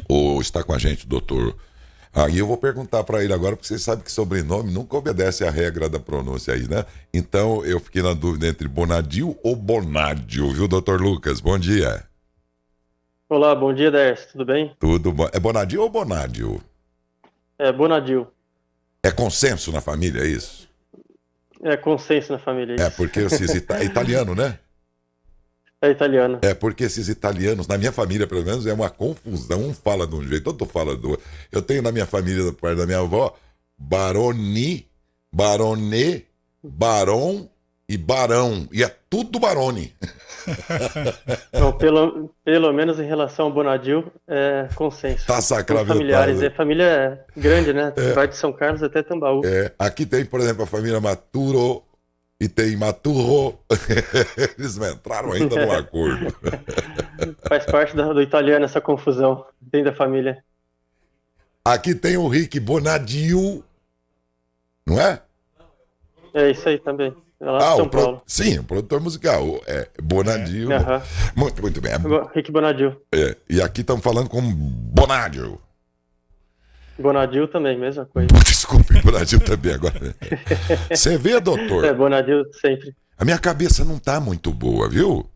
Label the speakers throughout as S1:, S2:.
S1: Ou está com a gente, doutor. Aí eu vou perguntar para ele agora, porque você sabe que sobrenome nunca obedece à regra da pronúncia aí, né? Então eu fiquei na dúvida entre Bonadil ou Bonádio, viu, doutor Lucas? Bom dia.
S2: Olá, bom dia, Décio. Tudo bem?
S1: Tudo bom? É Bonadil ou Bonádio?
S2: É Bonadil.
S1: É consenso na família, é isso?
S2: É consenso na família,
S1: É
S2: isso.
S1: porque é italiano, né?
S2: É italiano.
S1: É porque esses italianos, na minha família pelo menos, é uma confusão. Um fala de um jeito, outro fala do outro. Eu tenho na minha família, da parte da minha avó, Baroni, Barone, Baron e Barão. E é tudo Barone.
S2: Então, pelo menos em relação ao Bonadil, é consenso.
S1: Tá
S2: Somos familiares.
S1: sacramentado.
S2: É família grande, né?
S1: É,
S2: Vai de São Carlos até Tambaú.
S1: aqui tem, por exemplo, a família Maturo e tem Maturro. Eles não entraram ainda no acordo.
S2: Faz parte do italiano essa confusão dentro da família.
S1: Aqui tem o Rick Bonadio, não é?
S2: É isso aí também. É lá de
S1: Ah,
S2: São Paulo.
S1: sim, o produtor musical. É Bonadio.
S2: Aham.
S1: Muito, muito bem.
S2: Rick Bonadil.
S1: E aqui estamos falando com Bonadio.
S2: Bonadil também, mesma coisa.
S1: Desculpe, Bonadio também agora. Você vê,
S2: É,
S1: doutor,
S2: Bonadil sempre.
S1: a minha cabeça não está muito boa, viu?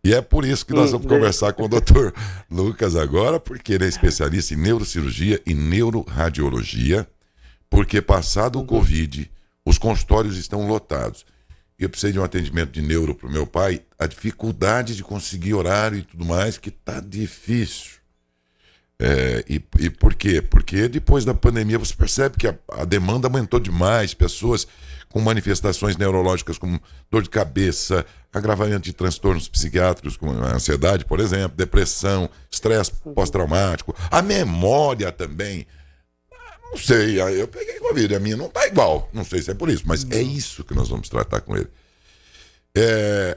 S1: E é por isso que nós vamos
S2: De-
S1: conversar com o doutor Lucas agora, porque ele é especialista em neurocirurgia e neuroradiologia, porque passado o
S2: Uhum.
S1: Covid, os consultórios estão lotados. Eu precisei de um atendimento de neuro para o meu pai, a dificuldade de conseguir horário e tudo mais, que tá difícil. E por quê? Porque depois da pandemia você percebe que a demanda aumentou demais, pessoas com manifestações neurológicas como dor de cabeça, agravamento de transtornos psiquiátricos, como a ansiedade, por exemplo, depressão, estresse
S2: Uhum.
S1: pós-traumático, a memória também. Não sei, aí eu peguei Covid, a minha não tá igual, não sei se é por isso, mas é isso que nós vamos tratar com ele.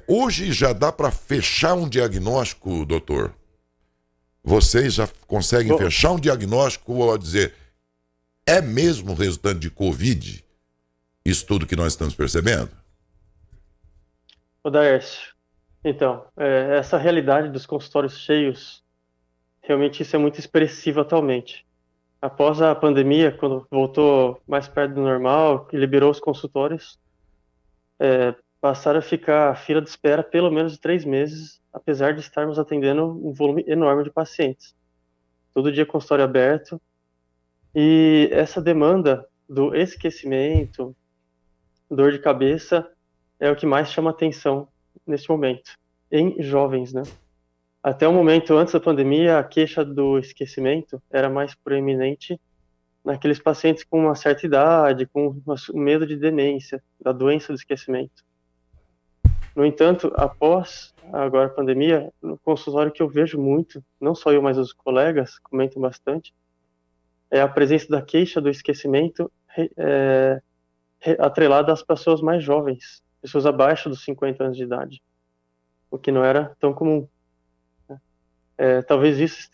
S1: Hoje já dá para fechar um diagnóstico, doutor? Vocês já conseguem
S2: Bom,
S1: fechar um diagnóstico ou dizer é mesmo resultante de Covid? Isso tudo que nós estamos percebendo?
S2: ô Daércio, então, essa realidade dos consultórios cheios, realmente isso é muito expressivo atualmente. Após a pandemia, quando voltou mais perto do normal, que liberou os consultórios, passaram a ficar a fila de espera pelo menos de 3 meses, apesar de estarmos atendendo um volume enorme de pacientes. Todo dia consultório aberto. E essa demanda do esquecimento, dor de cabeça, é o que mais chama atenção neste momento, em jovens, né? Até o momento antes da pandemia, a queixa do esquecimento era mais proeminente naqueles pacientes com uma certa idade, com medo de demência, da doença do esquecimento. No entanto, após agora a pandemia, no consultório que eu vejo muito, não só eu, mas os colegas comentam bastante, é a presença da queixa do esquecimento atrelada às pessoas mais jovens, pessoas abaixo dos 50 anos de idade, o que não era tão comum. Talvez isso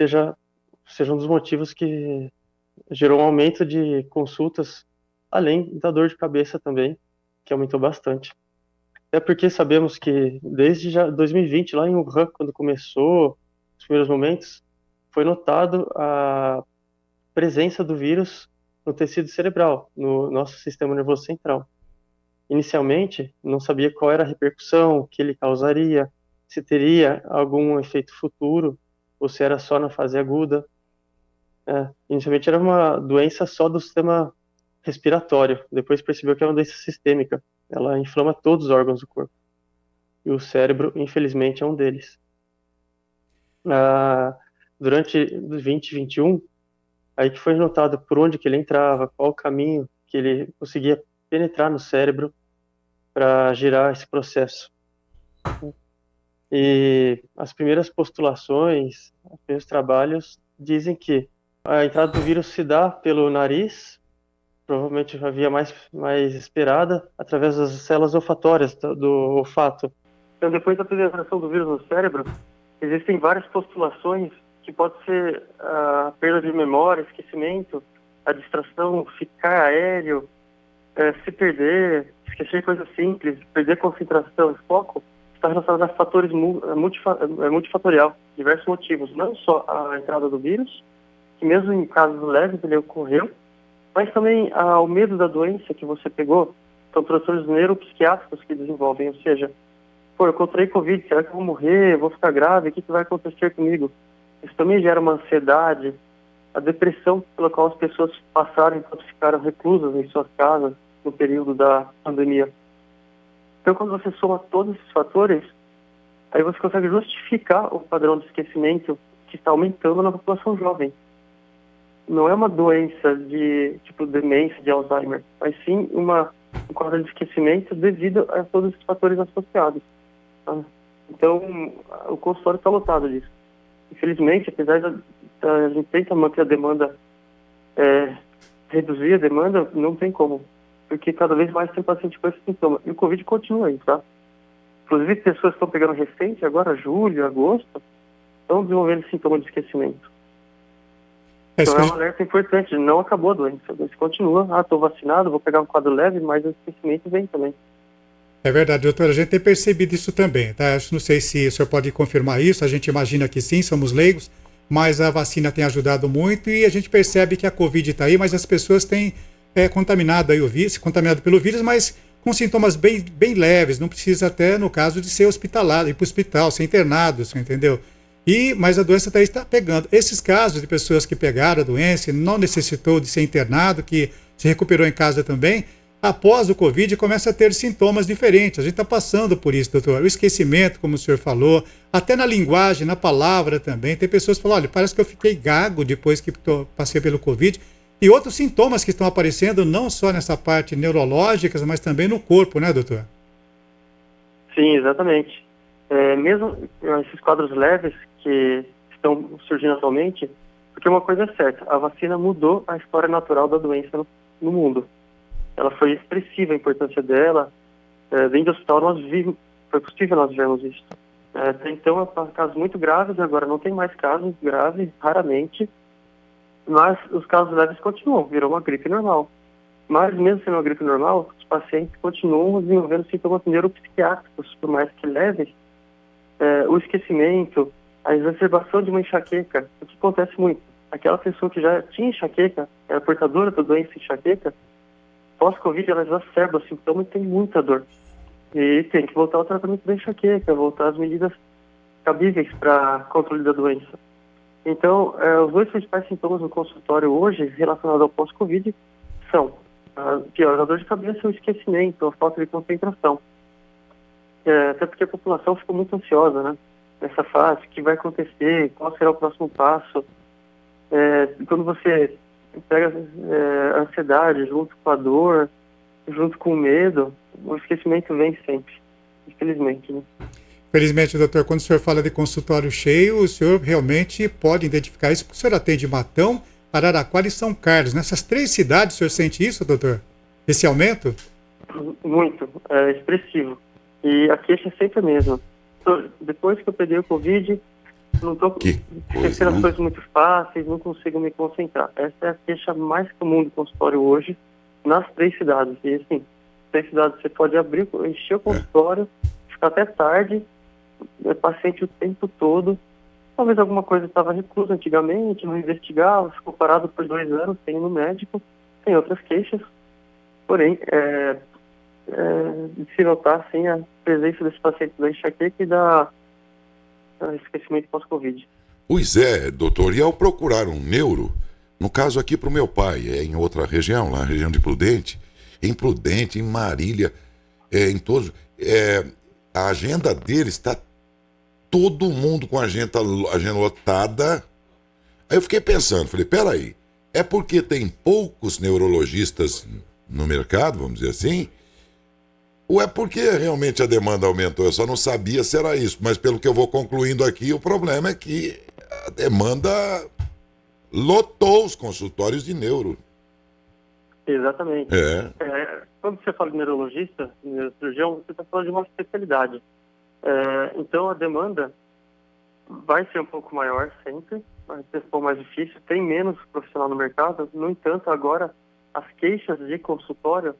S2: seja um dos motivos que gerou um aumento de consultas, além da dor de cabeça também, que aumentou bastante. É porque sabemos que desde já 2020, lá em Wuhan, quando começou os primeiros momentos, foi notado a presença do vírus no tecido cerebral, no nosso sistema nervoso central. Inicialmente, não sabia qual era a repercussão que ele causaria, se teria algum efeito futuro, ou se era só na fase aguda. Inicialmente era uma doença só do sistema respiratório, depois percebeu que é uma doença sistêmica, ela inflama todos os órgãos do corpo, e o cérebro, infelizmente, é um deles. Ah, durante 2021, aí que foi notado por onde que ele entrava, qual o caminho que ele conseguia penetrar no cérebro para gerar esse processo. E as primeiras postulações, os primeiros trabalhos dizem que a entrada do vírus se dá pelo nariz, provavelmente a via mais esperada, através das células olfatórias do olfato. Então, depois da penetração do vírus no cérebro, existem várias postulações que pode ser a perda de memória, esquecimento, a distração, ficar aéreo, se perder, esquecer coisas simples, perder concentração e foco, está relacionado a fatores multifatorial, diversos motivos, não só a entrada do vírus, que mesmo em casos leves ele ocorreu, mas também o medo da doença que você pegou, são transtornos neuropsiquiátricos que desenvolvem, ou seja, eu contraí Covid, será que eu vou morrer, eu vou ficar grave, o que vai acontecer comigo? Isso também gera uma ansiedade, a depressão pela qual as pessoas passaram enquanto ficaram reclusas em suas casas no período da pandemia. Então, quando você soma todos esses fatores, aí você consegue justificar o padrão de esquecimento que está aumentando na população jovem. Não é uma doença de tipo demência, de Alzheimer, mas sim um quadro de esquecimento devido a todos esses fatores associados. Tá? Então, o consultório está lotado disso. Infelizmente, apesar de a gente tentar manter a demanda, reduzir a demanda, não tem como, porque cada vez mais tem paciente com esse sintoma. E o Covid continua aí, tá? Inclusive, pessoas que estão pegando recente, agora julho, agosto, estão desenvolvendo sintoma de esquecimento. Então é um alerta importante, não acabou a doença, a doença continua. Estou vacinado, vou pegar um quadro leve, mas o esquecimento vem também.
S3: É verdade, doutor, a gente tem percebido isso também, tá? Não sei se o senhor pode confirmar isso, a gente imagina que sim, somos leigos, mas a vacina tem ajudado muito e a gente percebe que a Covid está aí, mas as pessoas têm contaminado pelo vírus, mas com sintomas bem leves, não precisa até, no caso, de ser hospitalado, ir para o hospital, ser internado, você entendeu? Mas a doença está pegando. Esses casos de pessoas que pegaram a doença e não necessitou de ser internado, que se recuperou em casa também, após o Covid começa a ter sintomas diferentes. A gente está passando por isso, doutor. O esquecimento, como o senhor falou, até na linguagem, na palavra também. Tem pessoas que falam, olha, parece que eu fiquei gago depois que passei pelo Covid. E outros sintomas que estão aparecendo, não só nessa parte neurológica, mas também no corpo, né, doutor?
S2: Sim, exatamente. Mesmo esses quadros leves que estão surgindo atualmente, porque uma coisa é certa, a vacina mudou a história natural da doença no mundo. Ela foi expressiva, a importância dela. Dentro do hospital foi possível nós vermos isso. Até então, casos muito graves, agora não tem mais casos graves, raramente, mas os casos leves continuam, virou uma gripe normal. Mas mesmo sendo uma gripe normal, os pacientes continuam desenvolvendo sintomas neuropsiquiátricos, por mais que leves. O esquecimento, a exacerbação de uma enxaqueca, o que acontece muito. Aquela pessoa que já tinha enxaqueca, era portadora da doença enxaqueca, pós-Covid ela exacerba o sintoma e tem muita dor. E tem que voltar ao tratamento da enxaqueca, voltar às medidas cabíveis para controle da doença. Então, os dois principais sintomas no consultório hoje, relacionados ao pós-Covid, são a dor de cabeça e o esquecimento, a falta de concentração. Até porque a população ficou muito ansiosa, né? Nessa fase, o que vai acontecer, qual será o próximo passo. Quando você pega a ansiedade junto com a dor, junto com o medo, o esquecimento vem sempre, infelizmente, né?
S3: Felizmente, doutor, quando o senhor fala de consultório cheio, o senhor realmente pode identificar isso, porque o senhor atende Matão, Araraquara e São Carlos. Nessas 3 cidades, o senhor sente isso, doutor? Esse aumento?
S2: Muito, expressivo. E a queixa é sempre a mesma. Depois que eu peguei o Covid, não estou esquecendo as coisas muito fáceis, não consigo me concentrar. Essa é a queixa mais comum do consultório hoje, nas 3 cidades. E assim, 3 cidades você pode abrir, encher o consultório, ficar até tarde, paciente o tempo todo. Talvez alguma coisa estava reclusa antigamente, não investigava, ficou parado por 2 anos, sem ir no médico, tem outras queixas. Porém, de se notar assim, a presença desse paciente da enxaqueca e da esquecimento pós-Covid.
S1: Pois é, doutor, e ao procurar um neuro, no caso aqui para o meu pai, em outra região, lá na região de Prudente, em Marília, em todos, a agenda dele está todo mundo com a agenda lotada. Aí eu fiquei pensando, falei, peraí, é porque tem poucos neurologistas no mercado, vamos dizer assim, ou é porque realmente a demanda aumentou? Eu só não sabia se era isso, mas pelo que eu vou concluindo aqui, o problema é que a demanda lotou os consultórios de neuro.
S2: Exatamente. Quando você fala de neurologista, neurocirurgião, você está falando de uma especialidade. Então a demanda vai ser um pouco maior sempre, vai ser um pouco mais difícil, tem menos profissional no mercado. No entanto, agora as queixas de consultório,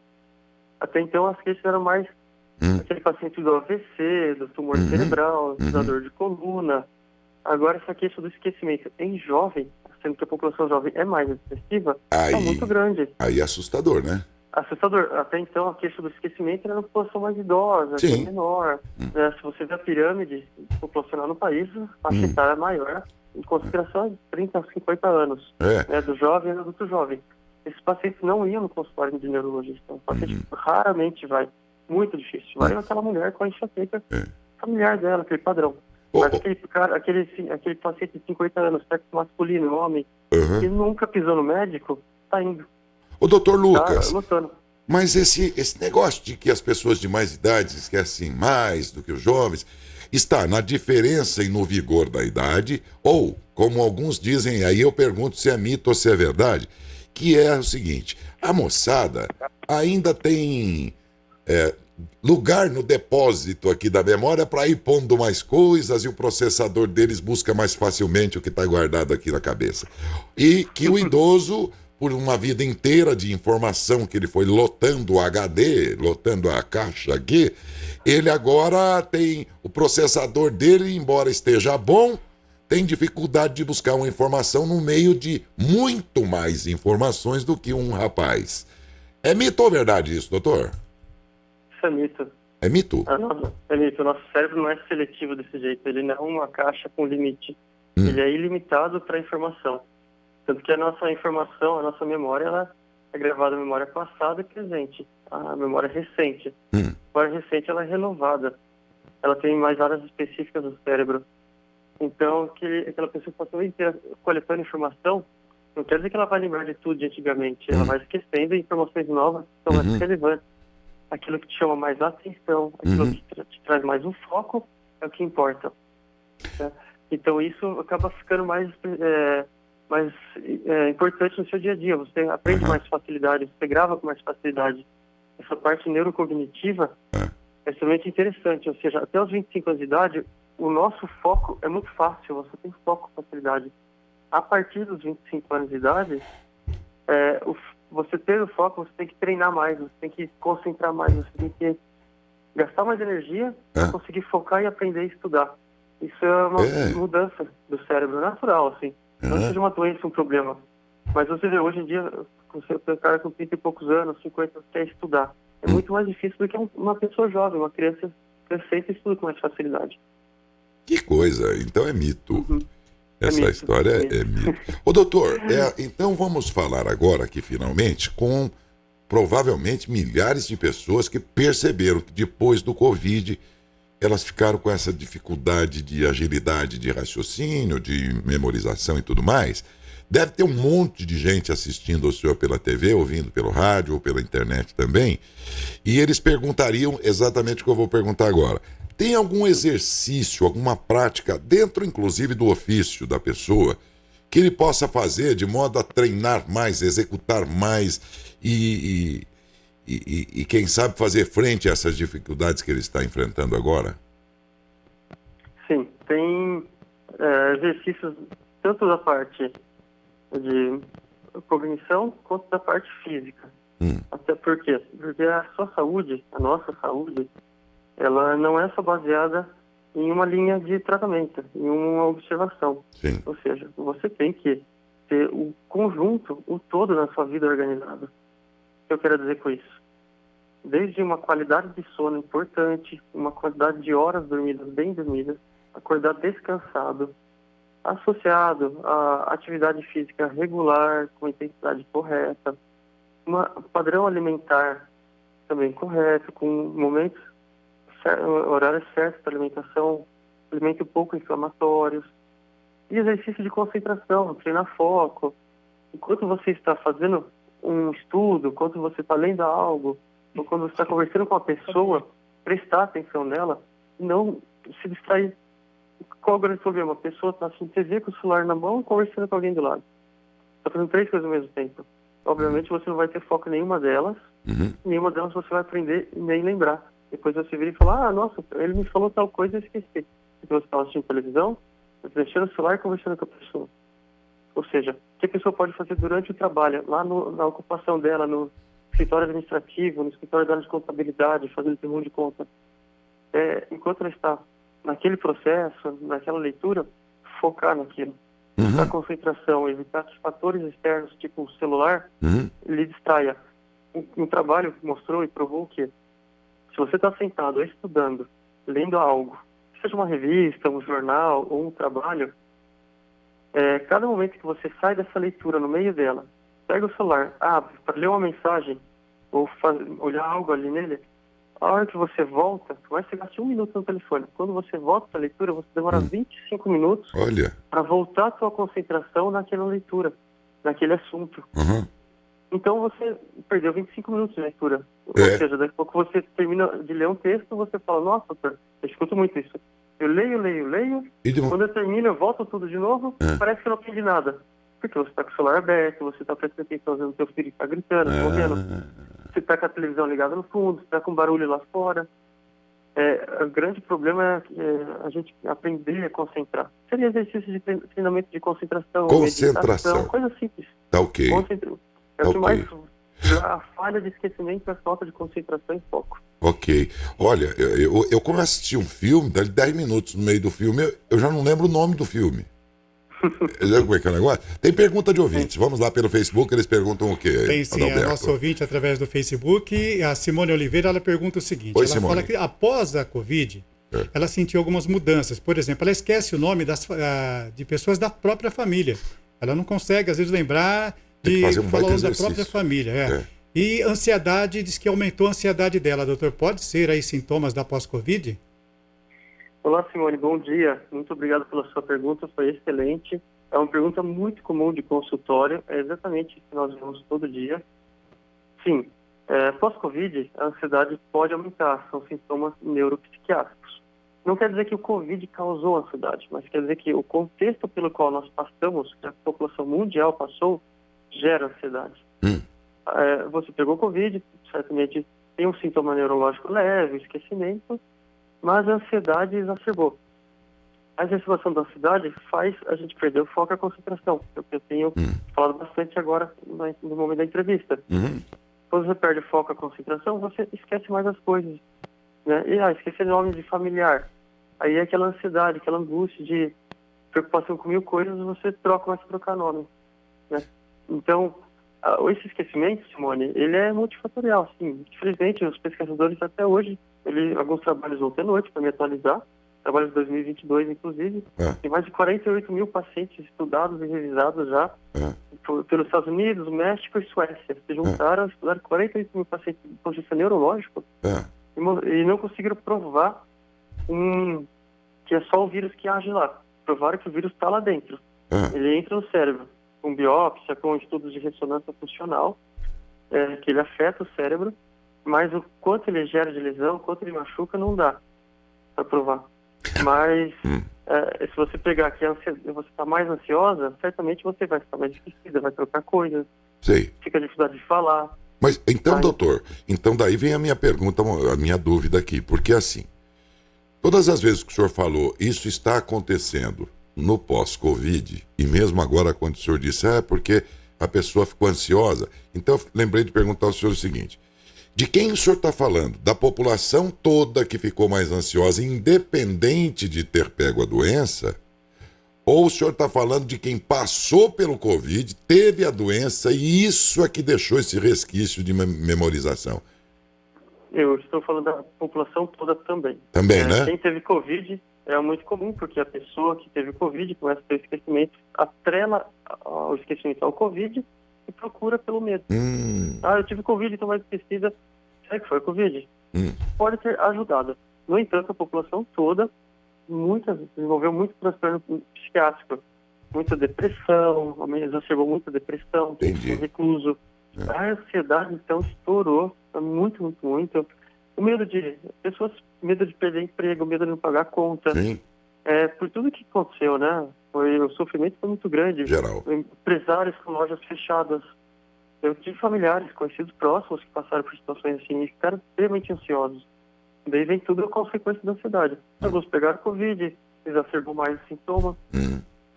S2: até então as queixas eram mais aquele paciente do AVC, do tumor cerebral, da dor de coluna. Agora essa queixa do esquecimento em jovem, sendo que a população jovem é mais expressiva,
S1: Aí,
S2: é muito grande.
S1: aí é assustador, né?
S2: Assustador. Até então, a questão do esquecimento era na população mais idosa, que é
S1: Sim.
S2: menor. Né? Se você vê a pirâmide populacional no país, a faixa etária é maior, em consideração de 30 a 50 anos, né? Do jovem e do adulto jovem. Esses pacientes não iam no consultório de neurologista. O paciente raramente vai. Muito difícil. Vai aquela mulher com a enxaqueca familiar dela, aquele padrão. Mas aquele paciente de 50 anos, sexo masculino, homem, que nunca pisou no médico, tá indo.
S1: Ô, doutor Lucas,
S2: tá lutando.
S1: mas esse negócio de que as pessoas de mais idade esquecem mais do que os jovens, está na diferença e no vigor da idade, ou, como alguns dizem, aí eu pergunto se é mito ou se é verdade, que é o seguinte, a moçada ainda tem lugar no depósito aqui da memória para ir pondo mais coisas e o processador deles busca mais facilmente o que está guardado aqui na cabeça. E que o idoso, por uma vida inteira de informação que ele foi lotando o HD, lotando a caixa aqui, ele agora tem o processador dele, embora esteja bom, tem dificuldade de buscar uma informação no meio de muito mais informações do que um rapaz. É mito ou verdade isso, doutor?
S2: Isso é mito.
S1: É mito?
S2: É mito. O nosso cérebro não é seletivo desse jeito. Ele não é uma caixa com limite. Ele é ilimitado para informação. Tanto que a nossa informação, a nossa memória, ela é gravada na memória passada e presente. A memória recente. A memória recente, ela é renovada. Ela tem mais áreas específicas do cérebro. Então, aquela pessoa que passou inteira coletando informação, não quer dizer que ela vai lembrar de tudo de antigamente. Ela vai esquecendo informações novas que são mais relevantes. Aquilo que te chama mais atenção, aquilo que te traz mais um foco, é o que importa. Né? Então, isso acaba ficando mais importante no seu dia a dia. Você aprende mais facilidade, você grava com mais facilidade. Essa parte neurocognitiva é extremamente interessante. Ou seja, até os 25 anos de idade, o nosso foco é muito fácil, você tem foco com facilidade. A partir dos 25 anos de idade, você ter o foco, você tem que treinar mais, você tem que concentrar mais, você tem que gastar mais energia para conseguir focar e aprender a estudar. Isso é uma mudança do cérebro natural, assim. Não seja uma doença, um problema. Mas você vê, hoje em dia, você tem um cara com 30 e poucos anos, 50, quer estudar. É muito mais difícil do que uma pessoa jovem, uma criança crescente estuda com mais facilidade.
S1: Que coisa, então é mito. Essa
S2: mito,
S1: história é mito. Ô doutor, então vamos falar agora aqui finalmente com provavelmente milhares de pessoas que perceberam que depois do Covid elas ficaram com essa dificuldade de agilidade de raciocínio, de memorização e tudo mais. Deve ter um monte de gente assistindo ao senhor pela TV, ouvindo pelo rádio ou pela internet também, e eles perguntariam exatamente o que eu vou perguntar agora. Tem algum exercício, alguma prática, dentro inclusive do ofício da pessoa, que ele possa fazer de modo a treinar mais, executar mais e quem sabe fazer frente a essas dificuldades que ele está enfrentando agora?
S2: Sim, tem exercícios tanto da parte de cognição quanto da parte física. Até porque a sua saúde, a nossa saúde, ela não é só baseada em uma linha de tratamento, em uma observação.
S1: Sim.
S2: Ou seja, você tem que ter o conjunto, o todo na sua vida organizado. O que eu quero dizer com isso? Desde uma qualidade de sono importante, uma quantidade de horas dormidas, bem dormidas, acordar descansado, associado à atividade física regular, com intensidade correta, um padrão alimentar também correto, com momentos, horários certos para alimentação, alimento pouco inflamatórios, e exercício de concentração, treinar foco. Enquanto você está fazendo um estudo, enquanto você está lendo algo, ou quando você está conversando com uma pessoa, prestar atenção nela, não se distrair. Qual o grande problema? A pessoa está assistindo TV com o celular na mão e conversando com alguém do lado. Está fazendo 3 coisas ao mesmo tempo. Obviamente você não vai ter foco em nenhuma delas, nenhuma delas você vai aprender e nem lembrar. Depois você vira e fala, nossa, ele me falou tal coisa e eu esqueci. Então você estava assistindo televisão, mexendo no celular e conversando com a pessoa. Ou seja, o que a pessoa pode fazer durante o trabalho, lá na ocupação dela, no escritório administrativo, no escritório dela de contabilidade, fazendo termo de conta. Enquanto ela está naquele processo, naquela leitura, focar naquilo. a concentração, evitar que fatores externos, tipo o celular, lhe distraia. Um trabalho mostrou e provou que se você está sentado estudando, lendo algo, seja uma revista, um jornal ou um trabalho, cada momento que você sai dessa leitura no meio dela, pega o celular, abre para ler uma mensagem ou olhar algo ali nele, a hora que você volta, vai você gasta 1 minuto no telefone. Quando você volta para a leitura, você demora 25 minutos para voltar a sua concentração naquela leitura, naquele assunto. Então você perdeu 25 minutos de leitura. Ou seja, daqui a pouco você termina de ler um texto, você fala, nossa, doutor, eu escuto muito isso. Eu leio, quando eu termino, eu volto tudo de novo, parece que eu não aprendi nada. Porque você está com o celular aberto, você está prestando atenção no teu filho que está gritando, correndo, você está com a televisão ligada no fundo, você está com barulho lá fora. O grande problema é a gente aprender a concentrar. Seria exercício de treinamento de concentração, meditação, coisa simples.
S1: Tá ok.
S2: O que mais... A falha de esquecimento é a falta de concentração e foco.
S1: Ok. Olha, eu começo a assistir um filme, dá 10 minutos no meio do filme, eu já não lembro o nome do filme. Sabe como é que é o negócio? Tem pergunta de ouvintes. Vamos lá pelo Facebook, eles perguntam o quê?
S3: Tem sim, a nossa ouvinte através do Facebook, a Simone Oliveira, ela pergunta o seguinte.
S1: Oi,
S3: ela
S1: Simone.
S3: fala que após a Covid, ela sentiu algumas mudanças. Por exemplo, ela esquece o nome de pessoas da própria família. Ela não consegue, às vezes, lembrar de falar o nome da própria família. E ansiedade, diz que aumentou a ansiedade dela. Doutor, pode ser aí sintomas da pós-Covid?
S2: Olá, Simone, bom dia. Muito obrigado pela sua pergunta, foi excelente. É uma pergunta muito comum de consultório, é exatamente isso que nós vemos todo dia. Sim, pós-Covid, a ansiedade pode aumentar, são sintomas neuropsiquiátricos. Não quer dizer que o Covid causou ansiedade, mas quer dizer que o contexto pelo qual nós passamos, que a população mundial passou, gera ansiedade. Você pegou Covid, certamente tem um sintoma neurológico leve, esquecimento, mas a ansiedade exacerbou. A exacerbação da ansiedade faz a gente perder o foco e a concentração, que eu tenho falado bastante agora no momento da entrevista. Quando você perde o foco e a concentração, você esquece mais as coisas. Né? E esquecer nomes de familiar. Aí é aquela ansiedade, aquela angústia de preocupação com 1000 coisas, você começa a trocar nome. Né? Então, esse esquecimento, Simone, ele é multifatorial, sim. Infelizmente, os pesquisadores até hoje, alguns trabalhos vão ter noite para me atualizar, trabalhos de 2022, inclusive, tem mais de 48 mil pacientes estudados e revisados já pelos Estados Unidos, México e Suécia. Se juntaram, estudaram 48 mil pacientes de ponto de vista neurológico e não conseguiram provar que é só o vírus que age lá. Provaram que o vírus está lá dentro. Ele entra no cérebro, com biópsia, com estudos de ressonância funcional, que ele afeta o cérebro, mas o quanto ele gera de lesão, o quanto ele machuca, não dá para provar. Mas se você pegar que você está mais ansiosa, certamente você vai ficar mais esquecida, vai trocar coisas, fica dificuldade de falar.
S1: Mas então, doutor, daí vem a minha pergunta, a minha dúvida aqui, porque assim, todas as vezes que o senhor falou, isso está acontecendo no pós-Covid, e mesmo agora quando o senhor disse, porque a pessoa ficou ansiosa, então eu lembrei de perguntar ao senhor o seguinte, de quem o senhor está falando? Da população toda que ficou mais ansiosa, independente de ter pego a doença? Ou o senhor está falando de quem passou pelo Covid, teve a doença e isso é que deixou esse resquício de memorização?
S2: Eu estou falando da população toda também.
S1: Também, né?
S2: Quem teve Covid é muito comum, porque a pessoa que teve Covid começa a ter esquecimento, atrela o esquecimento ao Covid e procura pelo medo. Eu tive Covid, estou mais esquecida. Será que foi Covid? Pode ter ajudado. No entanto, a população toda desenvolveu muito transtorno psiquiátrico. Muita depressão, exacerbou muita depressão, recluso. A ansiedade, então, estourou muito, muito, muito. O medo de perder emprego, medo de não pagar a conta. Por tudo que aconteceu, né? O sofrimento foi muito grande.
S1: Geral.
S2: Empresários com lojas fechadas. Eu tive familiares, conhecidos próximos que passaram por situações assim e ficaram extremamente ansiosos. Daí vem tudo a consequência da ansiedade. Alguns pegaram Covid, exacerbou mais o sintoma.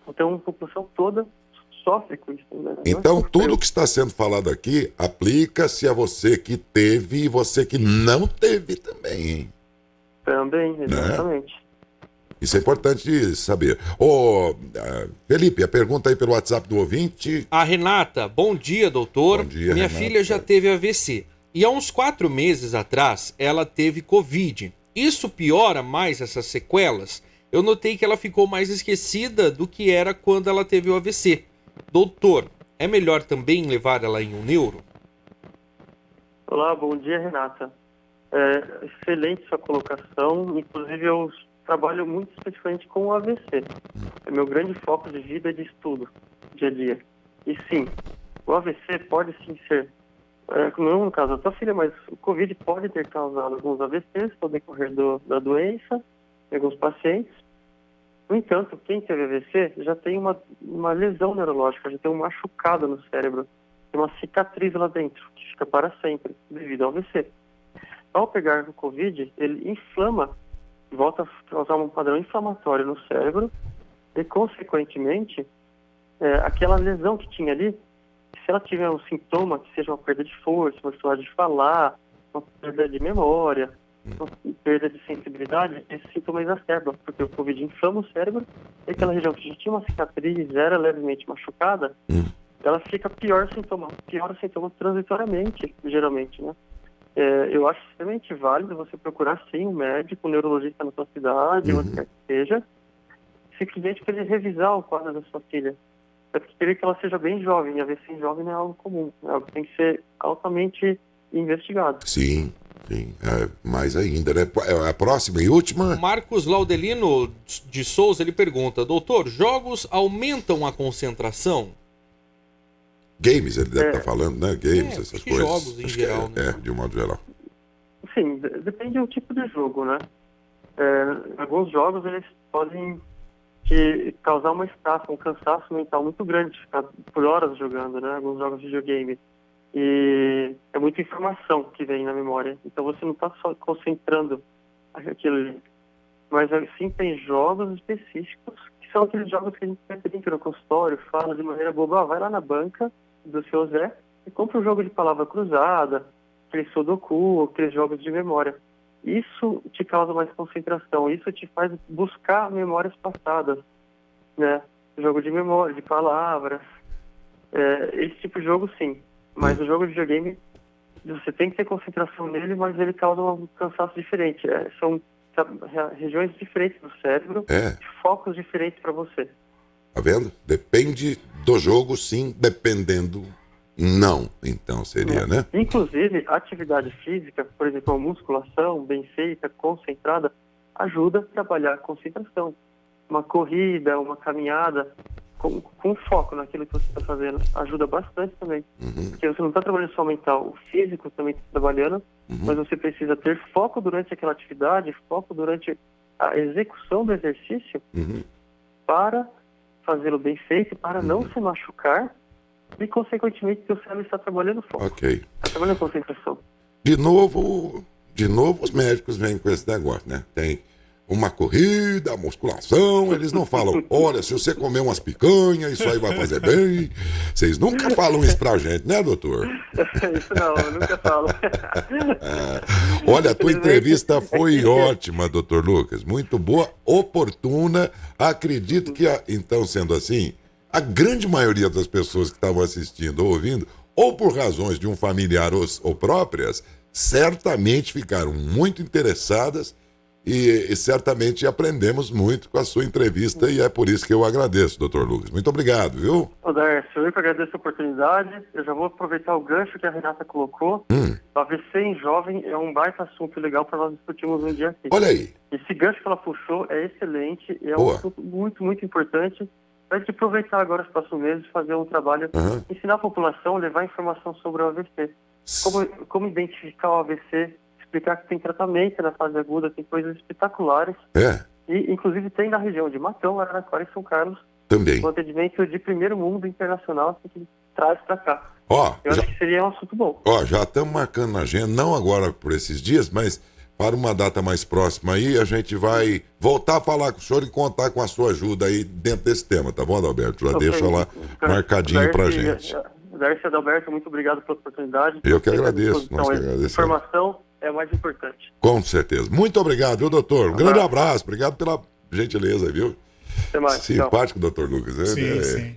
S2: Então a população toda sofre com isso. Né?
S1: Então tudo que está sendo falado aqui aplica-se a você que teve e você que não teve também, hein?
S2: Também, exatamente.
S1: Isso é importante saber. Felipe, a pergunta aí pelo WhatsApp do ouvinte.
S4: A Renata, bom dia, doutor.
S1: Bom dia,
S4: Minha
S1: Renata.
S4: filha já teve AVC. E há uns 4 meses atrás, ela teve Covid. Isso piora mais essas sequelas? Eu notei que ela ficou mais esquecida do que era quando ela teve o AVC. Doutor, é melhor também levar ela em um neuro?
S2: Olá, bom dia, Renata. Excelente sua colocação. Inclusive, eu trabalho muito especificamente com o AVC. É meu grande foco de vida e de estudo, dia a dia. E sim, o AVC pode sim ser, não no caso da sua filha, mas o Covid pode ter causado alguns AVCs no decorrer da doença, em alguns pacientes. No entanto, quem teve AVC já tem uma lesão neurológica, já tem um machucado no cérebro, tem uma cicatriz lá dentro, que fica para sempre, devido ao AVC. Ao pegar o Covid, ele inflama, volta a causar um padrão inflamatório no cérebro e, consequentemente, aquela lesão que tinha ali, se ela tiver um sintoma, que seja uma perda de força, uma dificuldade de falar, uma perda de memória, uma perda de sensibilidade, esse sintoma exacerba, porque o Covid inflama o cérebro e aquela região que já tinha uma cicatriz, era levemente machucada, ela fica piora o sintoma transitoriamente, geralmente, né? Eu acho extremamente válido você procurar sim um médico, um neurologista na sua cidade, onde quer que seja, simplesmente para ele revisar o quadro da sua filha. É porque queria que ela seja bem jovem, e AVC em jovem não é algo comum, é algo que tem que ser altamente investigado.
S1: Sim. Mais ainda, né? A próxima e última.
S4: Marcos Laudelino de Souza, ele pergunta, doutor, jogos aumentam a concentração?
S1: Games, ele deve estar falando, né? Games, essas coisas.
S4: Jogos em geral, né?
S1: De um modo geral.
S2: Sim, depende do tipo de jogo, né? Alguns jogos, eles podem causar uma estafa, um cansaço mental muito grande, ficar por horas jogando, né? Alguns jogos de videogame. E é muita informação que vem na memória. Então você não está só concentrando aquilo ali. Mas sim, tem jogos específicos, que são aqueles jogos que a gente brinca no consultório, fala de maneira boba, vai lá na banca do seu Zé e compra um jogo de palavra cruzada, aquele Sudoku, aqueles jogos de memória. Isso te causa mais concentração, isso te faz buscar memórias passadas, né? Jogo de memória, de palavras, esse tipo de jogo sim. Mas o jogo de videogame, você tem que ter concentração nele, mas ele causa um cansaço diferente. São regiões diferentes do cérebro, focos diferentes para você.
S1: Tá vendo? Depende do jogo, sim, dependendo, não. Então seria, né?
S2: Inclusive, a atividade física, por exemplo, a musculação bem feita, concentrada, ajuda a trabalhar a concentração. Uma corrida, uma caminhada, com foco naquilo que você está fazendo, ajuda bastante também. Porque você não está trabalhando só mental, o físico também está trabalhando, mas você precisa ter foco durante aquela atividade, foco durante a execução do exercício para fazê-lo bem feito, para não se machucar e, consequentemente, que o cérebro está trabalhando foco.
S1: Ok.
S2: Está trabalhando concentração.
S1: De novo, os médicos vêm com esse negócio, né? Tem uma corrida, musculação, eles não falam, olha, se você comer umas picanhas, isso aí vai fazer bem. Vocês nunca falam isso pra gente, né, doutor?
S2: Isso não, eu nunca falo.
S1: Olha, a tua entrevista foi ótima, doutor Lucas, muito boa, oportuna. Acredito que, então, sendo assim, a grande maioria das pessoas que estavam assistindo ou ouvindo, ou por razões de um familiar ou próprias, certamente ficaram muito interessadas. E certamente aprendemos muito com a sua entrevista e é por isso que eu agradeço, doutor Lucas. Muito obrigado, viu?
S2: Ô, Darcio, eu que agradeço a oportunidade. Eu já vou aproveitar o gancho que a Renata colocou. O AVC em jovem é um baita assunto legal para nós discutirmos um dia aqui.
S1: Olha aí.
S2: Esse gancho que ela puxou é excelente e é um assunto muito, muito importante. Para a gente aproveitar agora os próximos meses e fazer um trabalho, ensinar a população, levar informação sobre o AVC. Como identificar o AVC, explicar que tem tratamento na fase aguda, tem coisas espetaculares. E, inclusive, tem na região de Matão, Araraquara e São Carlos.
S1: Também.
S2: Um atendimento de primeiro mundo internacional que traz para cá. Eu acho que seria um assunto bom.
S1: Já estamos marcando na agenda, não agora por esses dias, mas para uma data mais próxima aí, a gente vai voltar a falar com o senhor e contar com a sua ajuda aí dentro desse tema, tá bom, Adalberto? Já deixa lá marcadinho pra gente.
S2: Darcy Adalberto, muito obrigado pela oportunidade.
S1: Eu que agradeço. Nós que agradecemos.
S2: Informação é o mais importante.
S1: Com certeza. Muito obrigado, viu, doutor? Um grande abraço. Obrigado gentileza, viu?
S2: Até mais. Tchau.
S1: Simpático, doutor Lucas.
S3: Sim, sim.